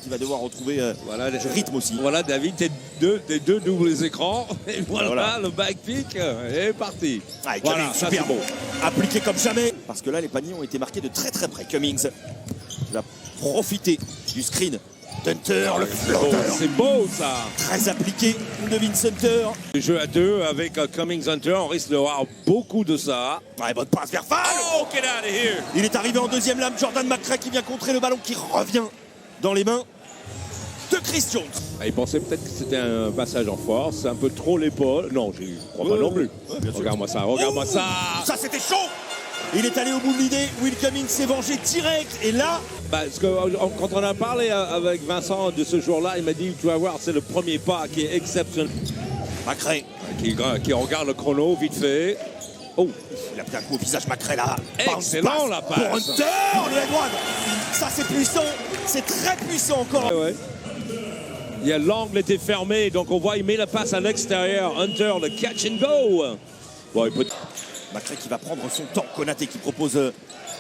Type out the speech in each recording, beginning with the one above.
qui va devoir retrouver voilà, le rythme aussi. Voilà, David, tes deux doubles écrans. Et voilà, le back pick est parti. Ah, voilà, Cummings, ça super c'est bon. Appliqué comme jamais. Parce que là, les paniers ont été marqués de très très près. Cummings va profiter du screen. Hunter, le flotteur. C'est beau ça. Très appliqué de Vince Hunter. Le jeu à deux avec Cummings Hunter, on risque d'avoir beaucoup de ça. Ouais, bonne passe vers Fall. Oh, get out of here. Il est arrivé en deuxième lame. Jordan McRae qui vient contrer le ballon qui revient dans les mains de Chris Jones. Ah, il pensait peut-être que c'était un passage en force, un peu trop l'épaule. Non, je crois pas non plus. Regarde-moi ça, regarde-moi ça. Ça c'était chaud. Il est allé au bout de l'idée. Will Cummings s'est vengé direct. Et là, parce que quand on a parlé avec Vincent de ce jour-là, il m'a dit, tu vas voir, c'est le premier pas qui est exceptionnel. McRae qui regarde le chrono vite fait. Oh, il a pris un coup au visage, McRae là. Excellent la passe. Pour Hunter, le droite. Ça c'est puissant. C'est très puissant encore. Ouais. L'angle était fermé, donc on voit, il met la passe à l'extérieur. Hunter, le catch and go. Bon, il peut... McRae qui va prendre son temps. Konaté qui propose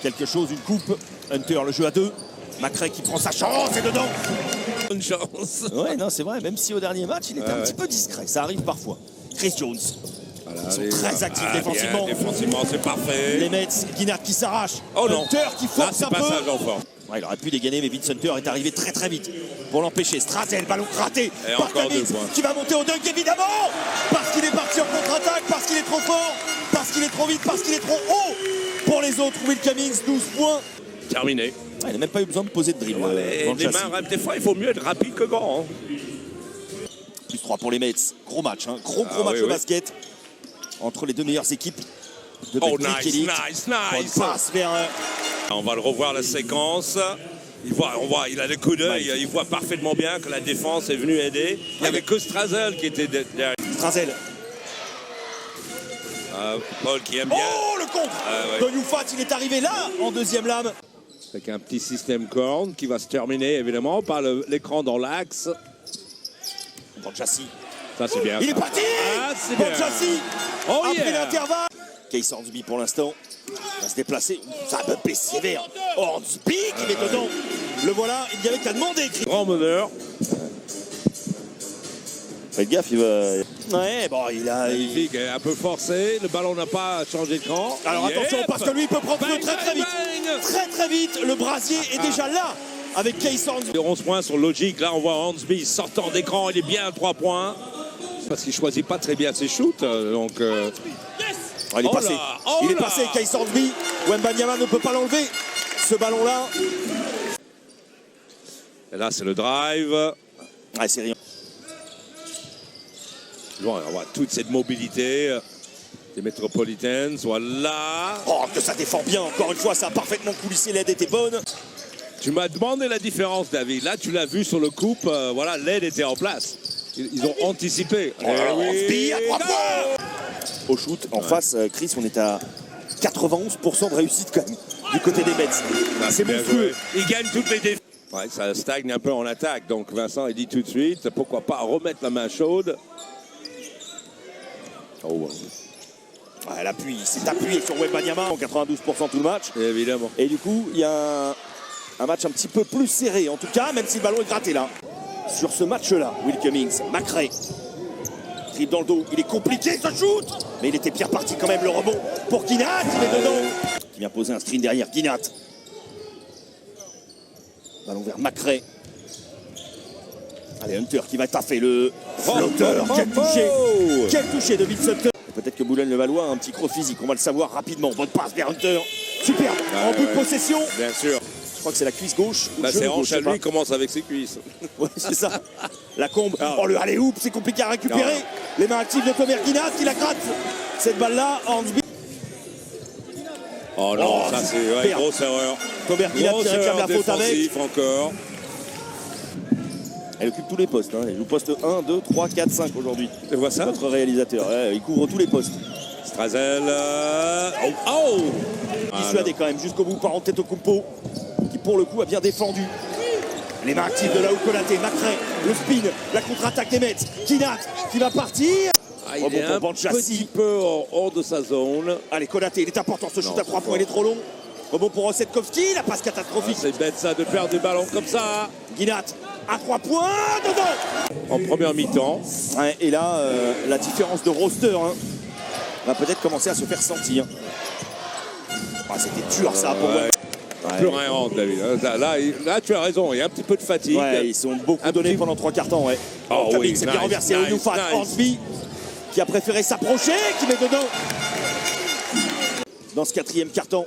quelque chose, une coupe. Hunter, le jeu à deux. McRae qui prend sa chance et dedans. Bonne chance. Ouais, non, c'est vrai. Même si au dernier match, il était un petit peu discret. Ça arrive parfois. Chris Jones. Voilà, ils sont très actifs défensivement. Bien, défensivement, c'est parfait. Les Mets, Guinard qui s'arrache. Oh non. Hunter qui force là, un peu. Passage en force. Ouais, il aurait pu dégainer, mais Vince Hunter est arrivé très très vite pour l'empêcher. Strazel, ballon raté et par Cummings qui va monter au dunk évidemment parce qu'il est parti en contre-attaque, parce qu'il est trop fort, parce qu'il est trop vite, parce qu'il est trop haut. Pour les autres, Will Cummings, 12 points. Terminé. Il n'a même pas eu besoin de poser de dribble. Les mains, des fois, il faut mieux être rapide que grand. Hein. Plus 3 pour les Mets. Gros match, hein. Gros match au basket entre les deux meilleures équipes de nice. Bonne passe vers... On va le revoir la séquence. Il a le coup d'œil, il voit parfaitement bien que la défense est venue aider. Il n'y avait que Strazel qui était derrière. Strazel. Paul qui aime bien. Oh, le contre de Youfat, il est arrivé là, en deuxième lame. Avec un petit système corne qui va se terminer évidemment par l'écran dans l'axe. Bonjassi. Ça c'est bien. Il est parti. Bonjassi. Après l'intervalle. Case Hornsby pour l'instant. Il va se déplacer. Ça va bumpé sévère. Hornsby qui est dedans. Le voilà, il n'y avait qu'à demander. Grand meneur. Faites gaffe, il va... Ouais, bon, il a... Magnifique, un peu forcé. Le ballon n'a pas changé de camp. Alors attention, parce que lui, il peut prendre feu très très vite. Très très vite, le brasier est déjà là avec Case Hornsby. 11 points sur Logic. Là, on voit Hornsby sortant d'écran. Il est bien à 3 points. Parce qu'il choisit pas très bien ses shoots. Donc... il est passé. Il est passé, Case Hornsby. Wembanyama ne peut pas l'enlever. Ce ballon-là. Et là, c'est le drive. Ouais, c'est rien. On voit toute cette mobilité des Metropolitans. Voilà. Oh, que ça défend bien. Encore une fois, ça a parfaitement coulissé. L'aide était bonne. Tu m'as demandé la différence, David. Là, tu l'as vu sur le coupe. Voilà, l'aide était en place. Ils ont anticipé. Hornsby à 3 points. Au shoot, en face, Chris, on est à 91% de réussite quand même du côté des Mets. C'est monstrueux. Ils gagnent toutes les défaites. Ouais, ça stagne un peu en attaque. Donc Vincent, il dit tout de suite, pourquoi pas remettre la main chaude. Oh. Ouais, l'appui, il s'est appuyé sur Wembanyama en 92% tout le match. Évidemment. Et du coup, il y a un match un petit peu plus serré, en tout cas, même si le ballon est gratté là. Sur ce match-là, Will Cummings, McRae. Dribble dans le dos, il est compliqué ce shoot. Mais il était bien parti quand même, le rebond pour Guinat, il est dedans. Qui vient poser un screen derrière, Guinat. Ballon vers McRae. Allez, Hunter qui va taffer le flotteur. Quel touché de Vince Hunter. Peut-être que Boulogne-le-Valois a un petit croc physique, on va le savoir rapidement. Bonne passe vers Hunter. Superbe, en bout de possession. Bien sûr. Je crois que c'est la cuisse gauche. Là, c'est hanche à lui, commence avec ses cuisses. Oui, c'est ça. La combe. Oh, le alley-oop, c'est compliqué à récupérer. Les mains actives de Tomer Guinat qui la gratte. Cette balle-là, Hornsby. Oh non, ça c'est grosse erreur. Tomer Guinat qui réclame la faute avec. Encore. Elle occupe tous les postes. Hein. Elle joue poste 1, 2, 3, 4, 5 aujourd'hui. Tu vois ça? Notre réalisateur. Ouais, il couvre tous les postes. Strazel. Dissuadé quand même jusqu'au bout par Antetokounmpo, qui pour le coup a bien défendu. Les mains actives de la Konaté, McRae, le spin, la contre-attaque des Mets. Guinat qui va partir. Il est un petit peu hors de sa zone. Allez, Konaté, il est important ce shoot à 3 points, il est trop long. Rebond pour Osetkowski, la passe catastrophique. C'est bête ça de perdre des ballons comme ça. Guinat à 3 points, dedans. En première mi-temps. Ouais, et là, la différence de roster va peut-être commencer à se faire sentir. Ah, c'était dur ça pour moi. Plus rien rentre, David. Là, tu as raison, il y a un petit peu de fatigue. Ouais, ils sont beaucoup donnés pendant 3 quarts temps. Ouais. Oh, Cummings oui, s'est bien nice, renversé. nice, Onoufat, nice. Hornsby, qui a préféré s'approcher, qui met dedans. Dans ce 4e quart-temps,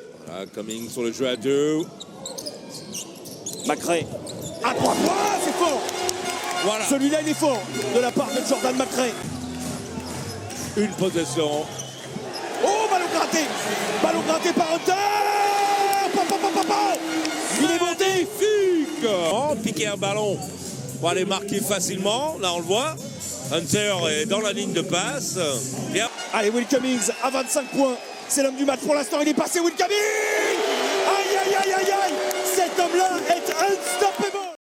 Cummings sur le jeu à 2. McRae à 3 points, c'est fort. Voilà. Celui-là, il est fort de la part de Jordan McRae. Une possession. Oh, ballon gratté par Hunter. Il est monté. Magnifique. Oh, piquer un ballon pour aller marquer facilement. Là, on le voit. Hunter est dans la ligne de passe. Bien. Allez, Will Cummings à 25 points. C'est l'homme du match pour l'instant. Il est passé, Will Cummings. Aïe, aïe, aïe, aïe, aïe. Cet homme-là est unstoppable.